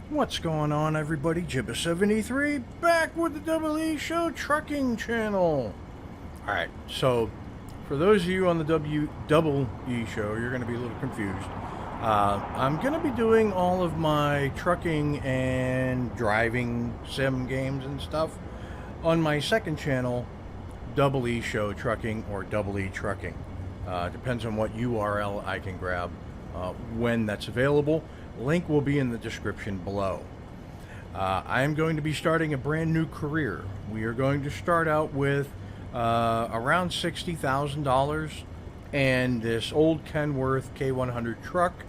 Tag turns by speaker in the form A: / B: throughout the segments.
A: What's going on, everybody? Jibba73 back with the DoubleEShow trucking channel. Alright, so for those of you on the DoubleEShow, you're going to be a little confused. I'm going to be doing all of my trucking and driving sim games and stuff on my second channel, DoubleEShow Trucking or Double E Trucking. Depends on what URL I can grab when that's available. Link will be in the description below. I am going to be starting a brand new career. We are going to start out with around $60,000 and this old Kenworth K100 truck.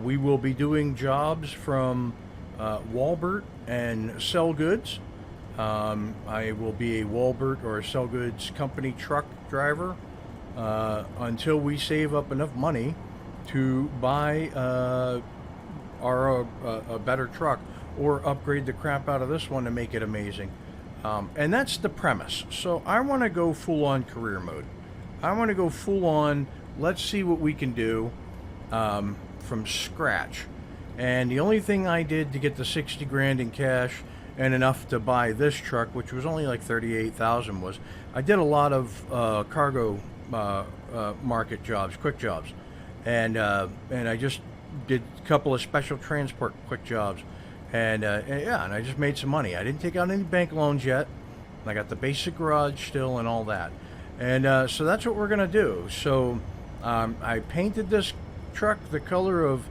A: We will be doing jobs from Walbert and Sell Goods. I will be a Walbert or a Sell Goods company truck driver until we save up enough money to buy a better truck or upgrade the crap out of this one to make it amazing. And that's the premise. So I want to go full on career mode. I want to go full on, let's see what we can do from scratch. And the only thing I did to get the 60 grand in cash and enough to buy this truck, which was only like 38,000, was I did a lot of cargo market jobs, quick jobs, and I just did a couple of special transport quick jobs, and I just made some money. I didn't take out any bank loans yet. I got the basic garage still and all that, and so that's what we're gonna do. So I painted this truck the color of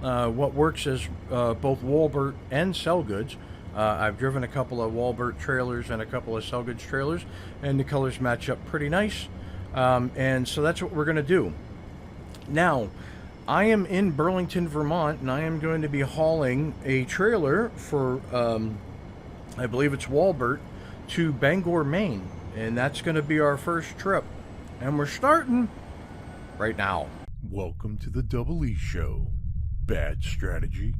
A: what works as both Walbert and Sell Goods. I've driven a couple of Walbert trailers and a couple of Sell Goods trailers, and the colors match up pretty nice. And so that's what we're gonna do. Now, I am in Burlington, Vermont, and I am going to be hauling a trailer for, I believe it's Walbert, to Bangor, Maine. And that's going to be our first trip. And we're starting right now.
B: Welcome to the Double E Show. Bad strategy,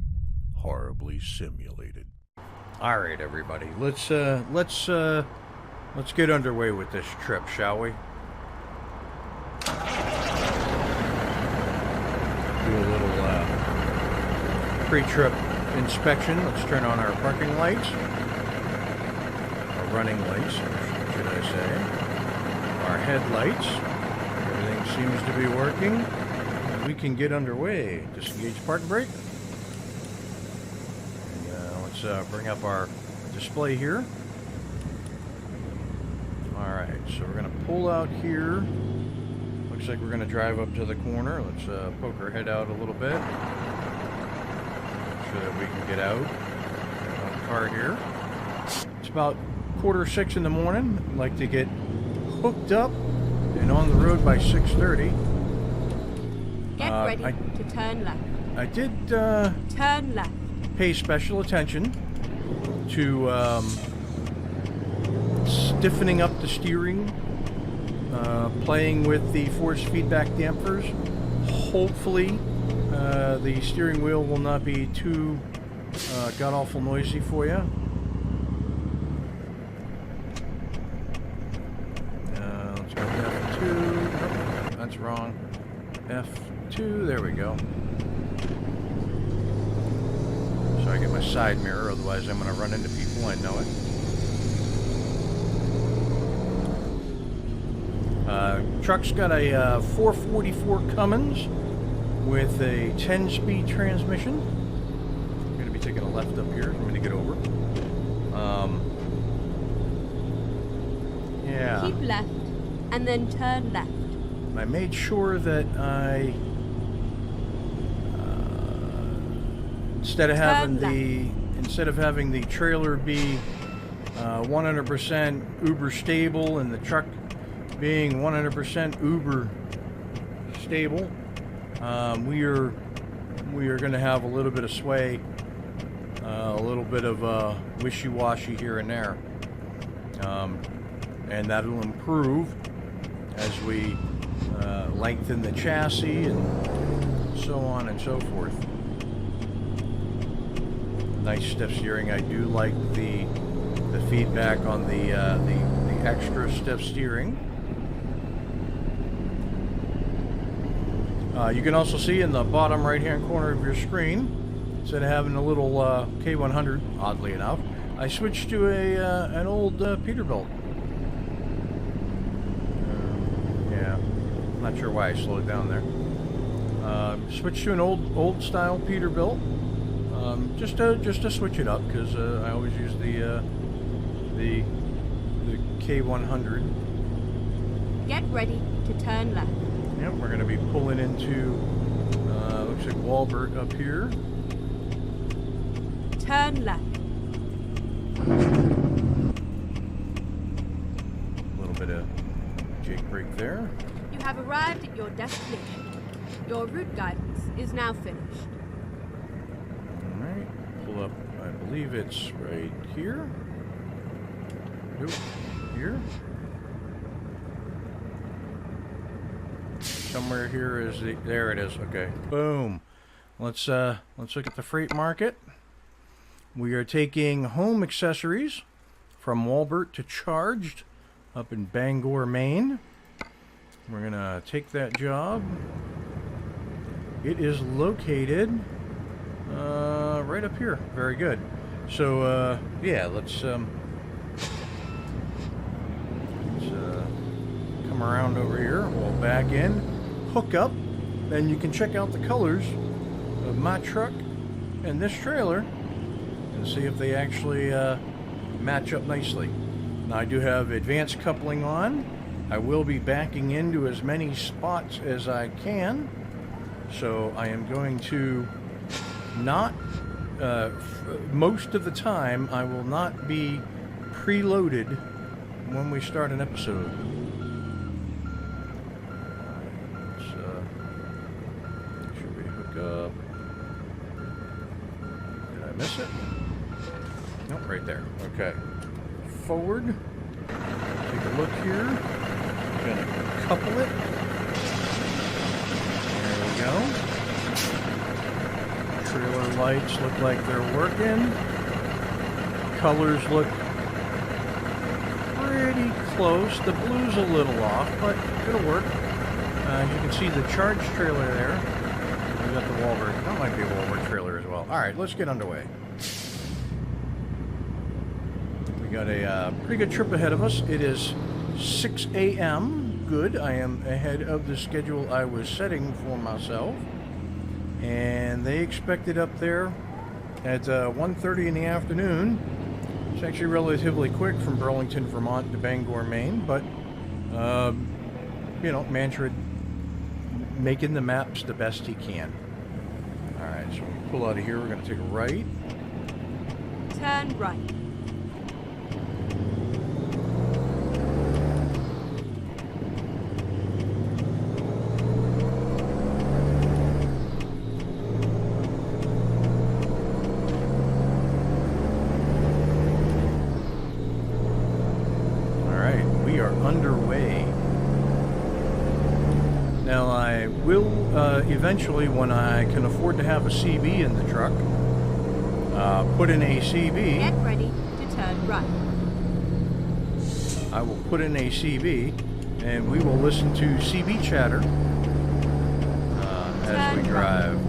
B: horribly simulated.
A: All right, everybody. Let's get underway with this trip, shall we? Do a little pre-trip inspection. Let's turn on our parking lights, our running lights, should I say, our headlights. Everything seems to be working. We can get underway. Disengage park brake. And, let's bring up our display here. All right, so we're going to pull out here. Looks like we're going to drive up to the corner. Let's poke our head out a little bit. Make sure that we can get out of the car here. It's about 5:45 in the morning. I'd like to get hooked up and on the road by 6:30.
C: Get ready to turn left.
A: I did
C: Turn left.
A: pay special attention to stiffening up the steering. Playing with the force feedback dampers. Hopefully the steering wheel will not be too god-awful noisy for you. Let's go F2. Oh, that's wrong. F2, there we go. So I get my side mirror, otherwise I'm going to run into people, I know it. Truck's got a 444 Cummins with a 10-speed transmission. I'm going to be taking a left up here. I'm going to get over. Yeah.
C: Keep left and then turn left.
A: I made sure that I instead of having the trailer be 100% uber stable and the truck being 100% uber stable, we are going to have a little bit of sway, a little bit of wishy-washy here and there, and that'll improve as we lengthen the chassis and so on and so forth. Nice stiff steering. I do like the feedback on the extra stiff steering. You can also see in the bottom right hand corner of your screen instead of having a little K100, oddly enough, I switched to an old Peterbilt. Yeah, I'm not sure why I slowed down there. Switched to an old style Peterbilt, just to switch it up, because I always use the K100.
C: Get ready to turn left.
A: Yep, we're going to be pulling into looks like Walbert up here.
C: Turn left.
A: A little bit of jake brake there.
C: You have arrived at your destination. Your route guidance is now finished.
A: All right, pull up. I believe it's right here. Nope, here. Somewhere here is the. There it is. Okay, boom. Let's look at the freight market. We are taking home accessories from Walbert to Charged up in Bangor, Maine. We're gonna take that job. It is located right up here. Very good. So yeah, let's come around over here. We'll back in, hook up, and you can check out the colors of my truck and this trailer and see if they actually match up nicely. Now I do have advanced coupling on. I will be backing into as many spots as I can. So I am going to not, most of the time, I will not be preloaded when we start an episode. Should we hook up? Did I miss it? Nope, right there. Okay. Forward. Take a look here. I'm going to couple it. Go. Trailer lights look like they're working. Colors look pretty close. The blue's a little off, but it'll work. As you can see the Charged trailer there. We got the Walbert. That might be a Walbert trailer as well. All right, let's get underway. We got a pretty good trip ahead of us. It is 6 a.m. Good. I am ahead of the schedule I was setting for myself, and they expected up there at 1:30 in the afternoon. It's actually relatively quick from Burlington, Vermont to Bangor, Maine, but you know, Manfred making the maps the best he can. All right, so we pull out of here. We're going to take a right.
C: Turn right.
A: Underway. Now I will eventually, when I can afford to have a CB in the truck, put in a CB.
C: Get ready to turn right.
A: I will put in a CB, and we will listen to CB chatter as we drive. Right.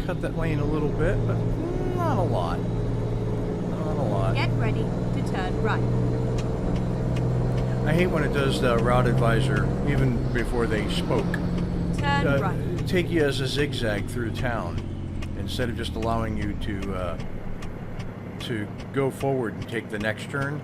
A: Cut that lane a little bit, but not a lot. Not a lot.
C: Get ready to turn right.
A: I hate when it does the route advisor, even before they spoke.
C: Turn right.
A: Take you as a zigzag through town, instead of just allowing you to go forward and take the next turn.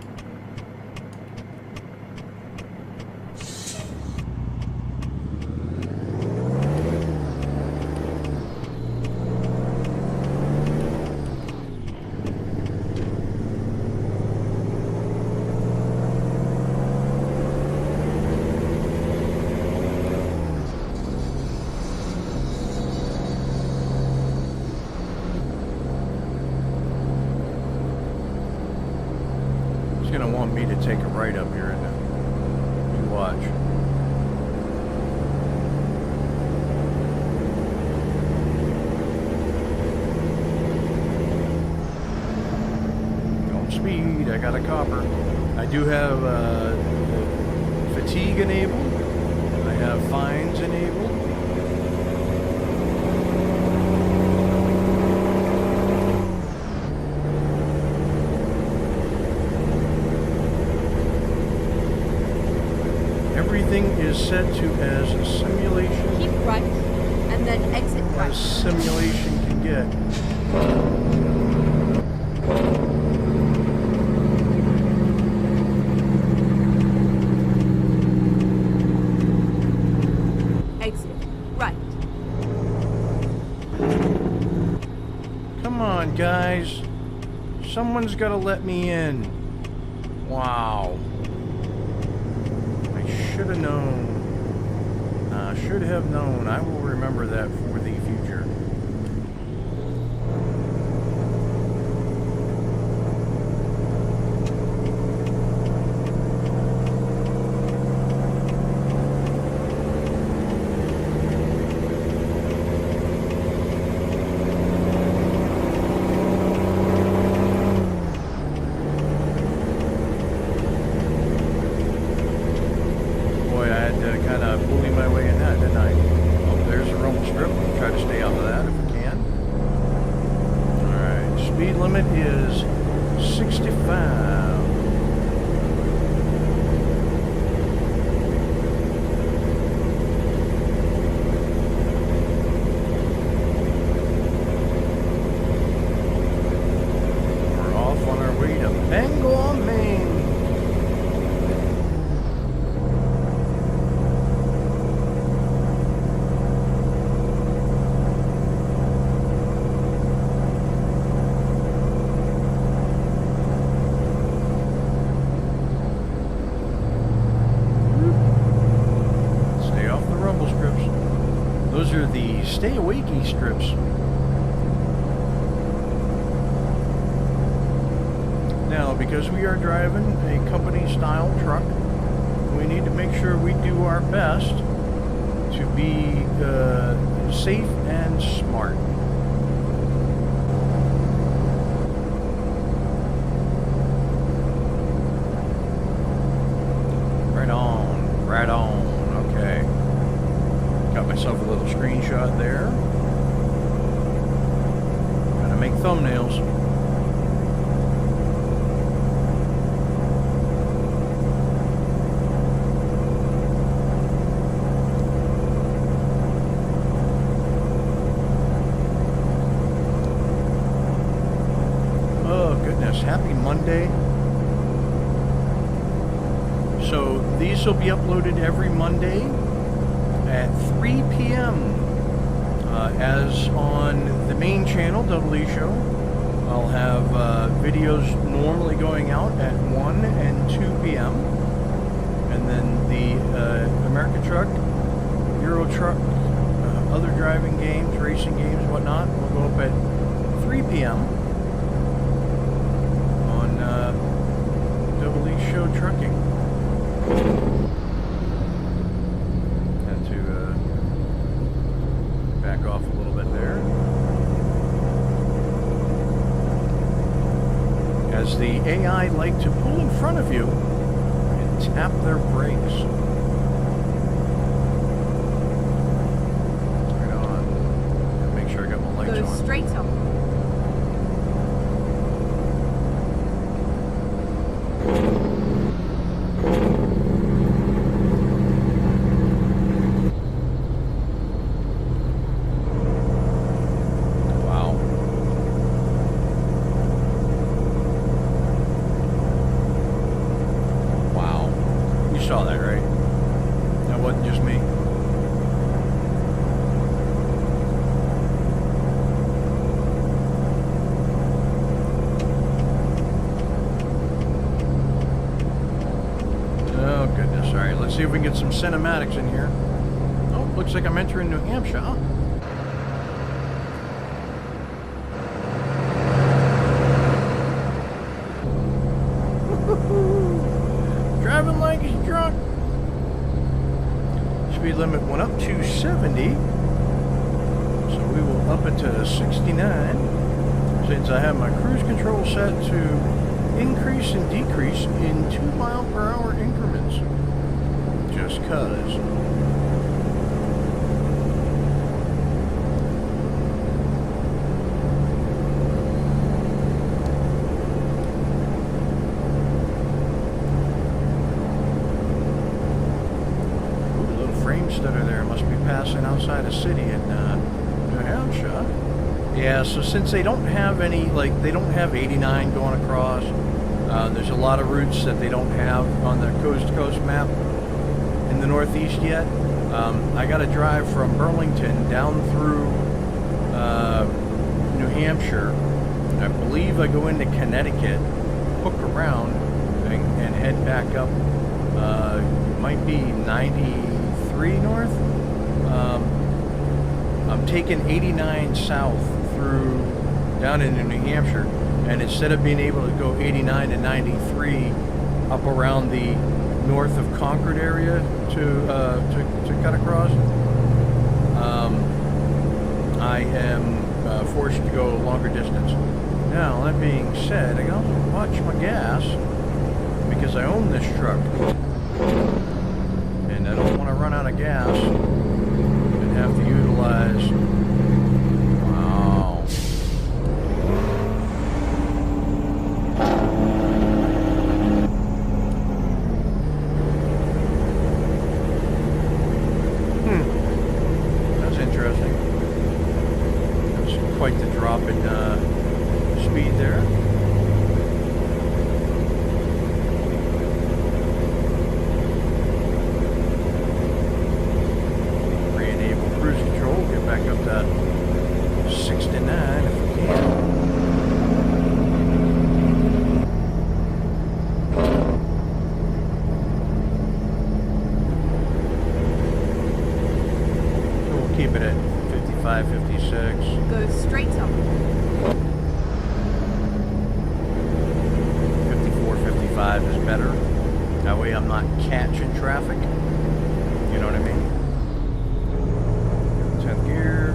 A: want me to take a right up here, isn't it? You watch. Don't speed. I got a copper. I do have fatigue enabled. I have fines enabled. Everything is set to as a simulation.
C: Keep right, and then exit right.
A: As simulation can get.
C: Exit right.
A: Come on, guys. Someone's got to let me in. Wow. Should have known. Should have known. I will remember that for the future. Limit is 65. We're off on our way to Bangor, Maine. Those are the stay awakey strips. Now, because we are driving a company style truck, we need to make sure we do our best to be safe and smart. Right on, right on. Okay. Got myself a little screenshot there. Gonna make thumbnails. Oh goodness, happy Monday. So these will be uploaded every Monday at 3 p.m. As on the main channel, DoubleEShow. I'll have videos normally going out at 1 and 2 p.m. And then the America Truck, Euro Truck, other driving games, racing games, whatnot, will go up at 3 p.m. on DoubleEShow Trucking. Back off a little bit there. As the AI like to pull in front of you and tap their brakes. Right on. Make sure I got my lights on.
C: Go straight up. Saw that, right? That wasn't just me. Oh goodness, all right, let's see if we can get some cinematics in here. Oh, looks like I'm entering New Hampshire. Woo-hoo-hoo.
A: speed limit went up to 70. So we will up it to 69. Since I have my cruise control set to increase and decrease in 2-mile-per-hour increments. Just cause. That are there must be passing outside a city in New Hampshire. Yeah, so since they don't have any, like, they don't have 89 going across, there's a lot of routes that they don't have on the coast-to-coast map in the Northeast yet. I got to drive from Burlington down through New Hampshire. I believe I go into Connecticut, hook around, and head back up. Might be 93 north. I'm taking 89 south through down into New Hampshire, and instead of being able to go 89 to 93 up around the north of Concord area to cut across, I am forced to go a longer distance. Now, that being said, I can also watch my gas because I own this truck. And I don't want to run out of gas and have to utilize. Wow. That's interesting. That's quite the drop in speed there. Back up to 69 if we can. So we'll keep it at 55, 56.
D: Go straight up.
A: 54, 55 is better. That way I'm not catching traffic. You know what I mean? 10th gear.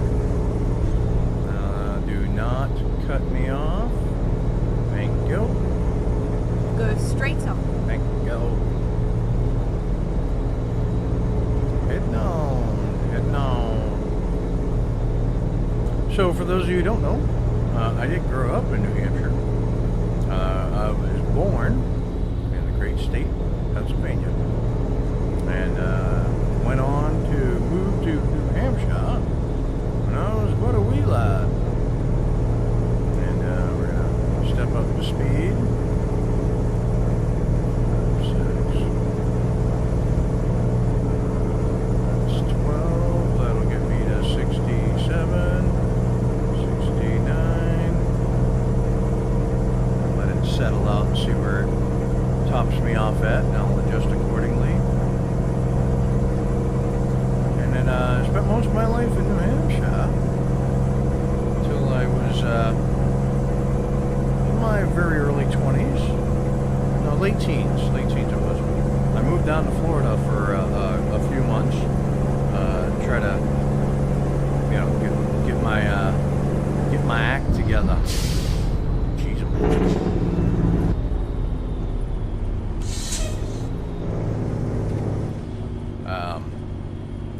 A: Do not cut me off. Thank you.
D: Go straight up.
A: Thank you. Heading on. Heading on. So for those of you who don't know, I did grow up in New Hampshire. I was born in the great state of Pennsylvania. And went on to move to New Hampshire when I was but a wee lad. And we're going to step up the speed. 6. That's 12. That'll get me to 67, 69. Let it settle out and see where it tops me off at, and I'll adjust accordingly. I spent most of my life in New Hampshire until I was in my very early 20s. No, late teens it was. I moved down to Florida for a few months, try to, you know, get my act together. Jeez.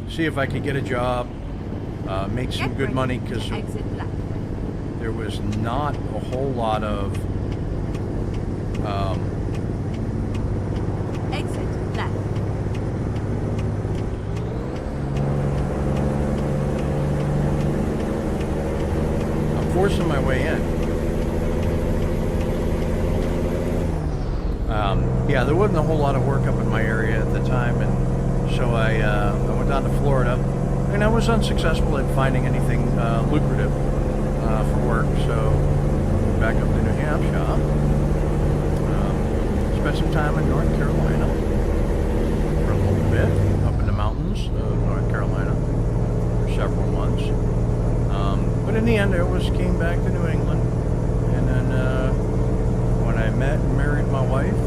A: See if I could get a job, make some good money, because there was not a whole lot of
D: Exit left.
A: I'm forcing my way in. Yeah, there wasn't a whole lot of work up in my area at the time, and so I went down to Florida, and I was unsuccessful at finding anything lucrative for work. So back up to New Hampshire. Spent some time in North Carolina for a little bit, up in the mountains of North Carolina for several months. But in the end, I came back to New England, and then when I met and married my wife,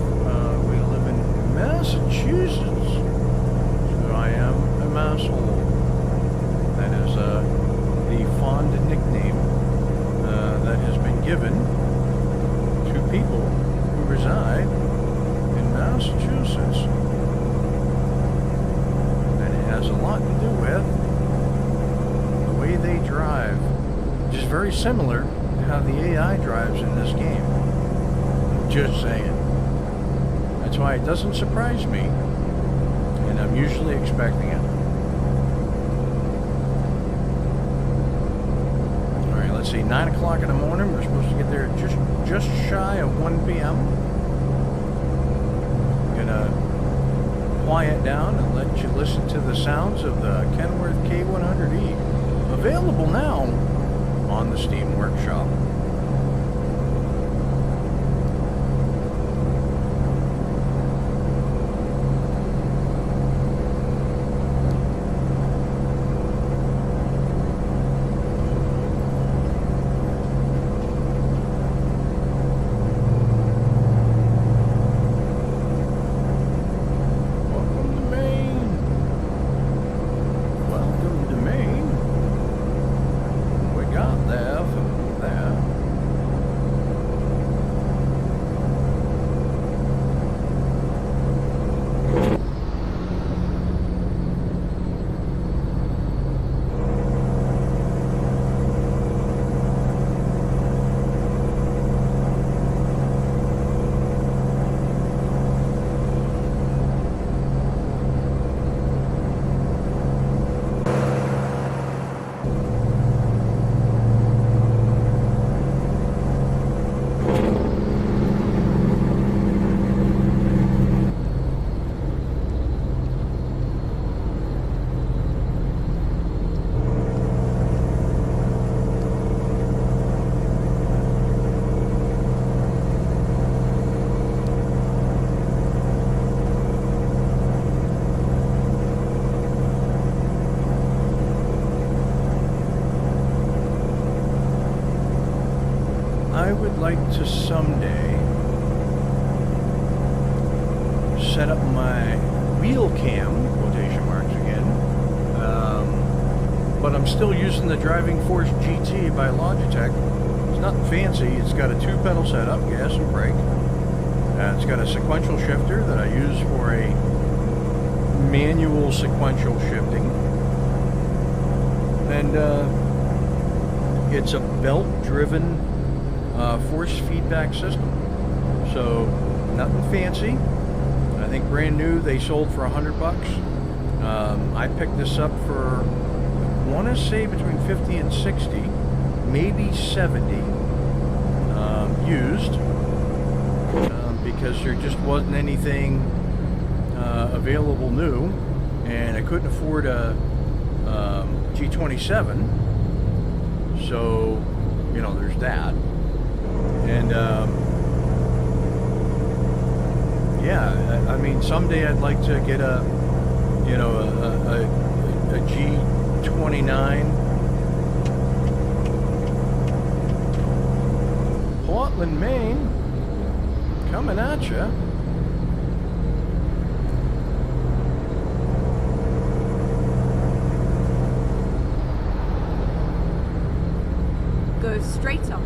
A: we live in Massachusetts. So I am a asshole. That is the fond nickname that has been given to people who reside in Massachusetts. And it has a lot to do with the way they drive, which is very similar to how the AI drives in this game. Just saying. That's why it doesn't surprise me, and I'm usually expecting it. Alright, let's see, 9 o'clock in the morning. We're supposed to get there just shy of 1 p.m. Gonna quiet down and let you listen to the sounds of the Kenworth K100E. Available now on the Steam Workshop. I would like to someday set up my wheel cam, quotation marks again, but I'm still using the Driving Force GT by Logitech. It's nothing fancy. It's got a 2-pedal setup, gas and brake. It's got a sequential shifter that I use for a manual sequential shifting. And it's a belt-driven force feedback system. So nothing fancy. I think brand new they sold for $100. I picked this up for, I want to say between 50 and 60, maybe 70 used, because there just wasn't anything available new, and I couldn't afford a G27, so you know there's that. And yeah, I mean someday I'd like to get a G29. Portland, Maine, coming at you.
D: Go straight on.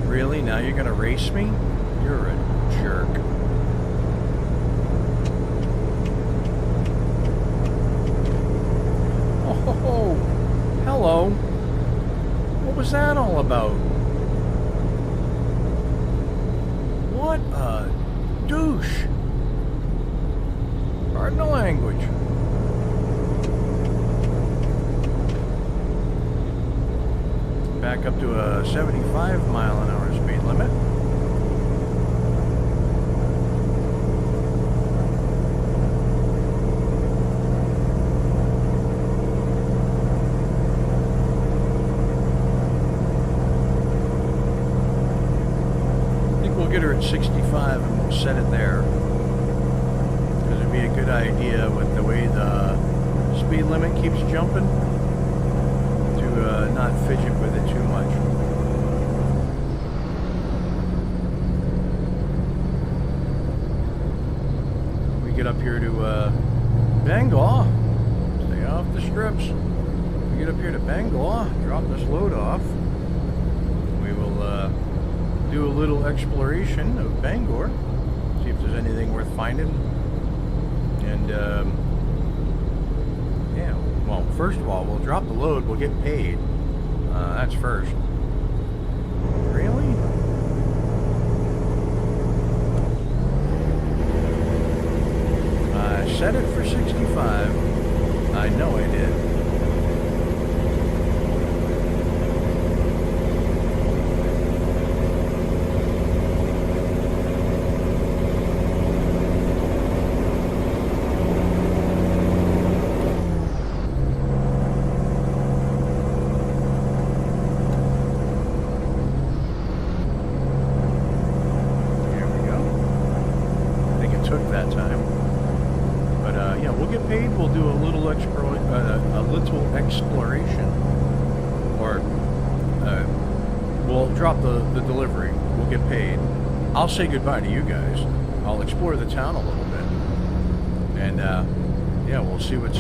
A: Really? Now you're gonna race me? You're a jerk. Oh, hello. What was that all about? What a douche. Pardon the language. Back up to a 75 mile an hour speed limit. I think we'll get her at 65 and we'll set it there. Because it'd be a good idea with the way the speed limit keeps jumping to not fidget with it too much. get up here to Bangor, stay off the strips. We get up here to Bangor, drop this load off. We will do a little exploration of Bangor, see if there's anything worth finding. And yeah, well, first of all, we'll drop the load, we'll get paid. That's first. Really? I set it for 65. I know I did. Exploration, or we'll drop the delivery, we'll get paid, I'll say goodbye to you guys, I'll explore the town a little bit, and yeah, we'll see what's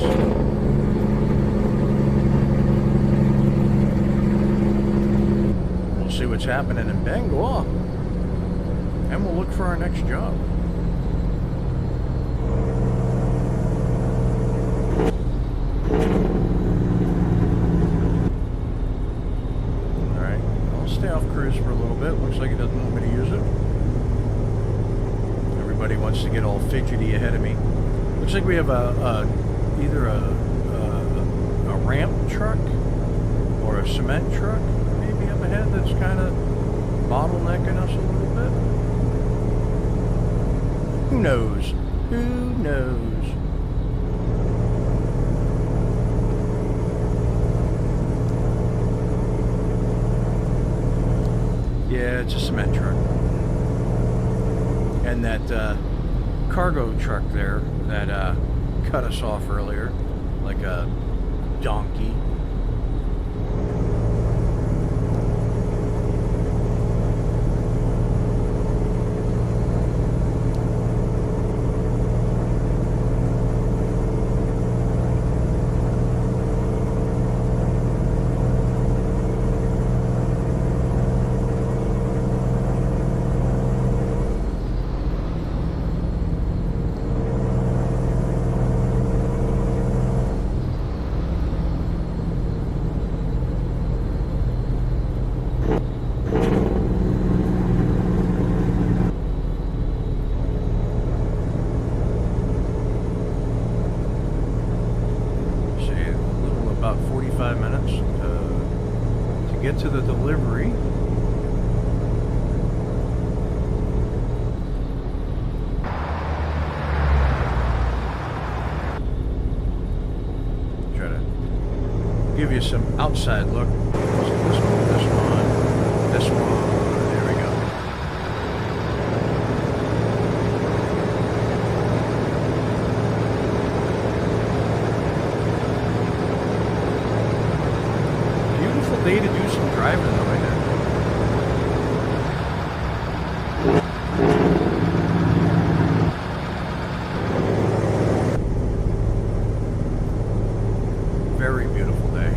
A: happening in Bangor, and we'll look for our next job. Cruise for a little bit. Looks like he doesn't want me to use it. Everybody wants to get all fidgety ahead of me. Looks like we have either a ramp truck or a cement truck maybe up ahead that's kind of bottlenecking us a little bit. Who knows? Who knows? Yeah, it's a cement truck. And that cargo truck there that cut us off earlier like a donkey. Get to the delivery. Try to give you some outside look. This one. There we go. Beautiful day to do some driving though right now. Very beautiful day.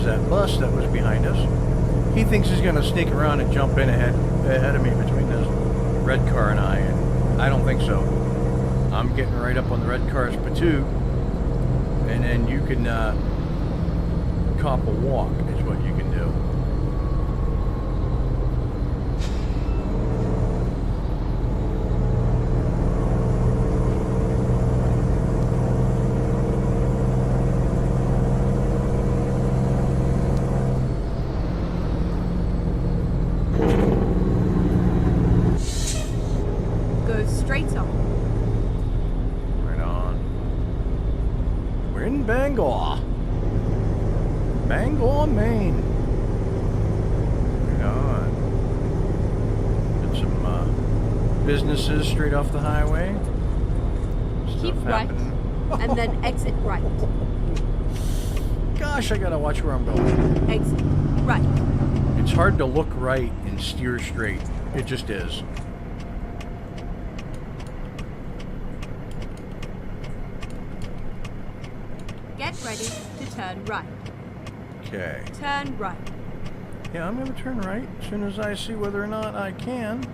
A: That bus that was behind us. He thinks he's going to sneak around and jump in ahead of me between this red car and I don't think so. I'm getting right up on the red car's patoot, and then you can cop a walk is what you can do.
D: Straight on.
A: Right on. We're in Bangor. Bangor, Maine. Right on. businesses straight off the highway.
D: Keep
A: Stuff
D: right,
A: happening.
D: and then exit right.
A: Gosh, I gotta watch where I'm going.
D: Exit right.
A: It's hard to look right and steer straight. It just is.
D: Get ready to turn right.
A: Okay.
D: Turn right.
A: Yeah, I'm gonna turn right as soon as I see whether or not I can.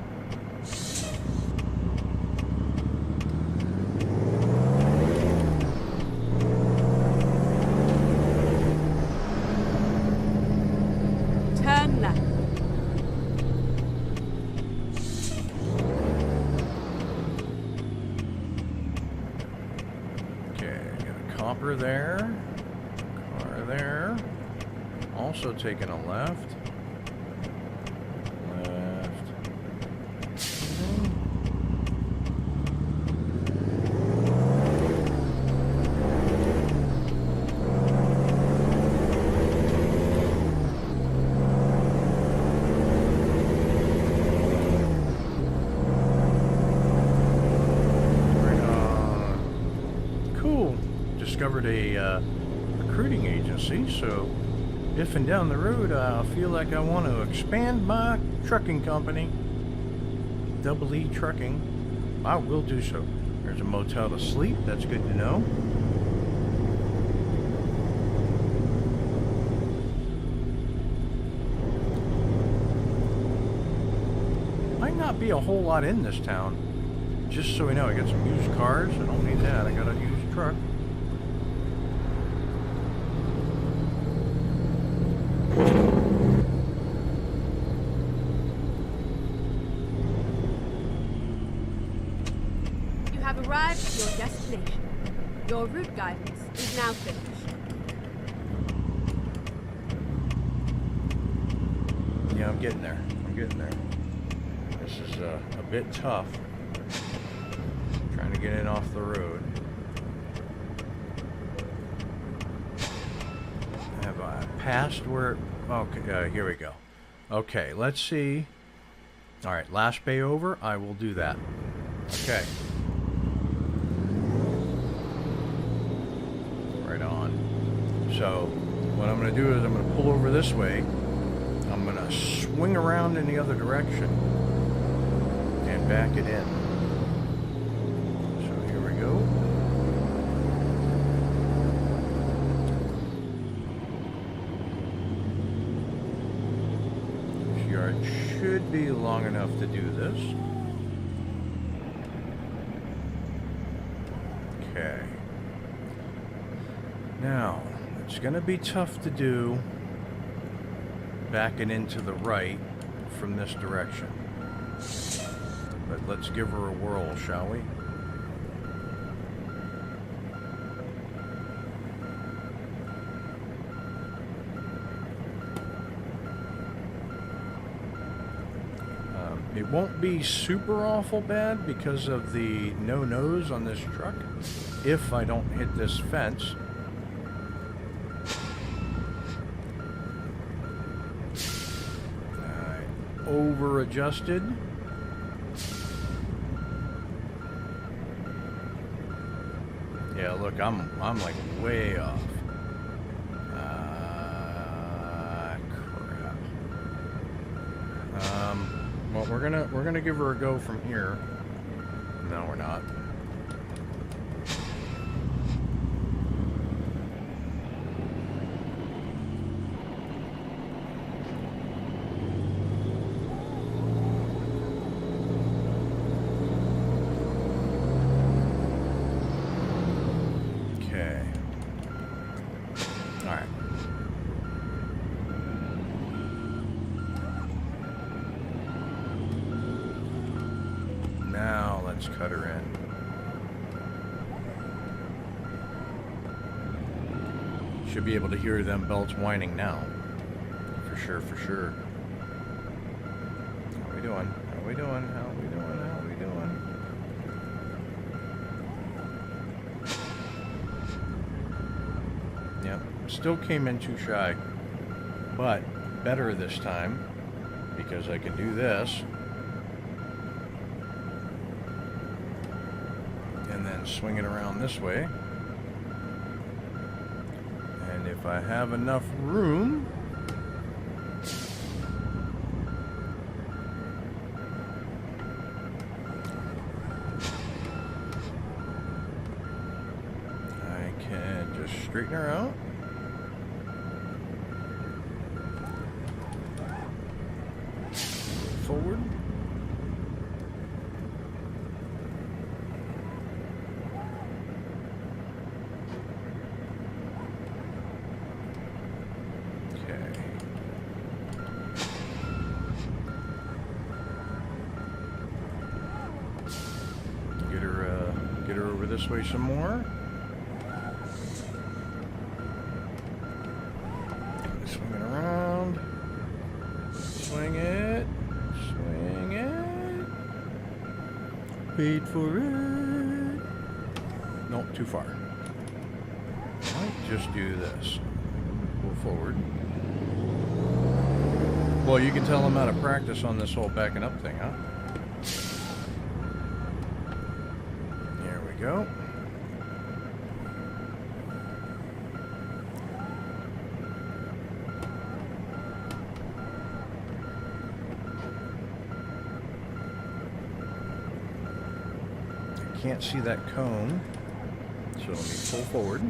D: Turn left.
A: Okay, got a copper there. Car there. Also taking a left. Left. Right on. Cool. Discovered a recruiting agency, so if and down the road I feel like I want to expand my trucking company, Double E Trucking, I will do so. There's a motel to sleep. That's good to know. Might not be a whole lot in this town. Just so we know, I got some used cars. I don't need that. I got a used truck.
D: You have arrived at your destination. Your route guidance is now finished.
A: Yeah, I'm getting there. I'm getting there. This is a bit tough. Trying to get in off the road. Have I passed where? Okay, here we go. Okay, let's see. All right, last bay over. I will do that. Okay. Right on. So, what I'm going to do is I'm going to pull over this way. I'm going to swing around in the other direction and back it in. So here we go. This yard should be long enough to do this. Okay. Now, it's going to be tough to do backing into the right from this direction. But let's give her a whirl, shall we? It won't be super awful bad because of the no nose on this truck if I don't hit this fence. Over adjusted. Yeah, look, I'm like way off. Crap. Well, we're gonna give her a go from here. No, we're not. Cut her in. Should be able to hear them belts whining now. For sure, for sure. How we doing? How we doing? How we doing? How we doing? Yep. Still came in too shy. But better this time because I can do this. swing it around this way. And if I have enough room, I can just straighten her out. Forward. Get her over this way some more. Swing it around. Swing it. Swing it. Wait for it. Nope, too far. Might just do this. Pull forward. Well, you can tell I'm out of practice on this whole backing up thing, huh? There we go. I can't see that cone, so let me pull forward.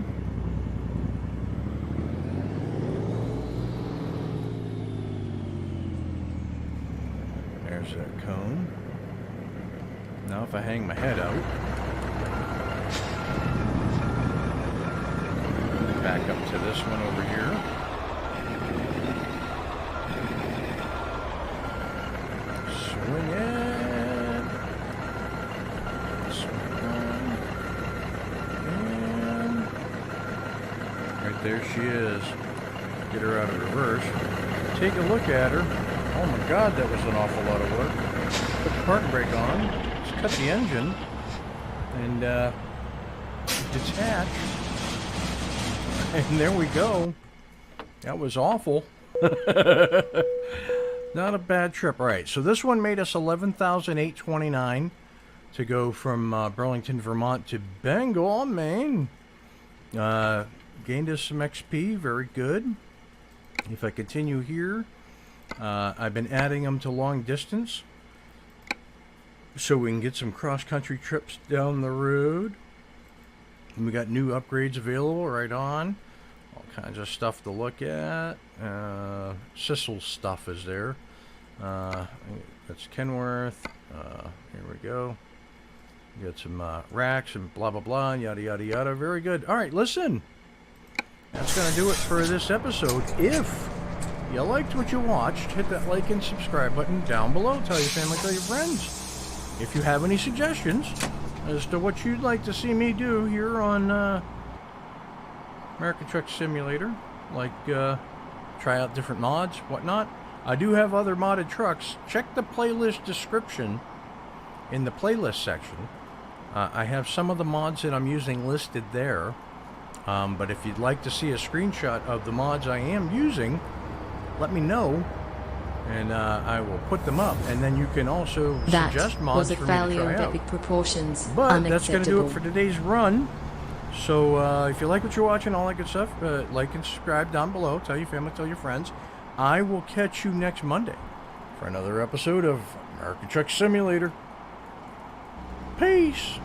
A: There's that cone. Now if I hang my head out, back up to this one over here. Swing it. Swing it. And right there she is. Get her out of reverse. Take a look at her. Oh my God, that was an awful lot of work. Put the parking brake on, just cut the engine, and detach. And there we go. That was awful. Not a bad trip. All right, so this one made us $11,829 to go from Burlington, Vermont to Bangor, Maine. Gained us some XP, very good. If I continue here, I've been adding them to long distance so we can get some cross-country trips down the road. And we got new upgrades available right on. All kinds of stuff to look at. Sissel's stuff is there. That's Kenworth. Here we go. We got some racks and blah, blah, blah, and yada, yada, yada. Very good. All right, listen. That's going to do it for this episode. If you liked what you watched, hit that like and subscribe button down below. Tell your family, tell your friends. If you have any suggestions as to what you'd like to see me do here on American Truck Simulator, like try out different mods, whatnot, I do have other modded trucks. Check the playlist description in the playlist section. I have some of the mods that I'm using listed there. But if you'd like to see a screenshot of the mods I am using, let me know, and I will put them up. And then you can also suggest mods for me to try out.
E: Epic proportions.
A: But that's going to do it for today's run. So if you like what you're watching, all that good stuff, like and subscribe down below. Tell your family, tell your friends. I will catch you next Monday for another episode of American Truck Simulator. Peace.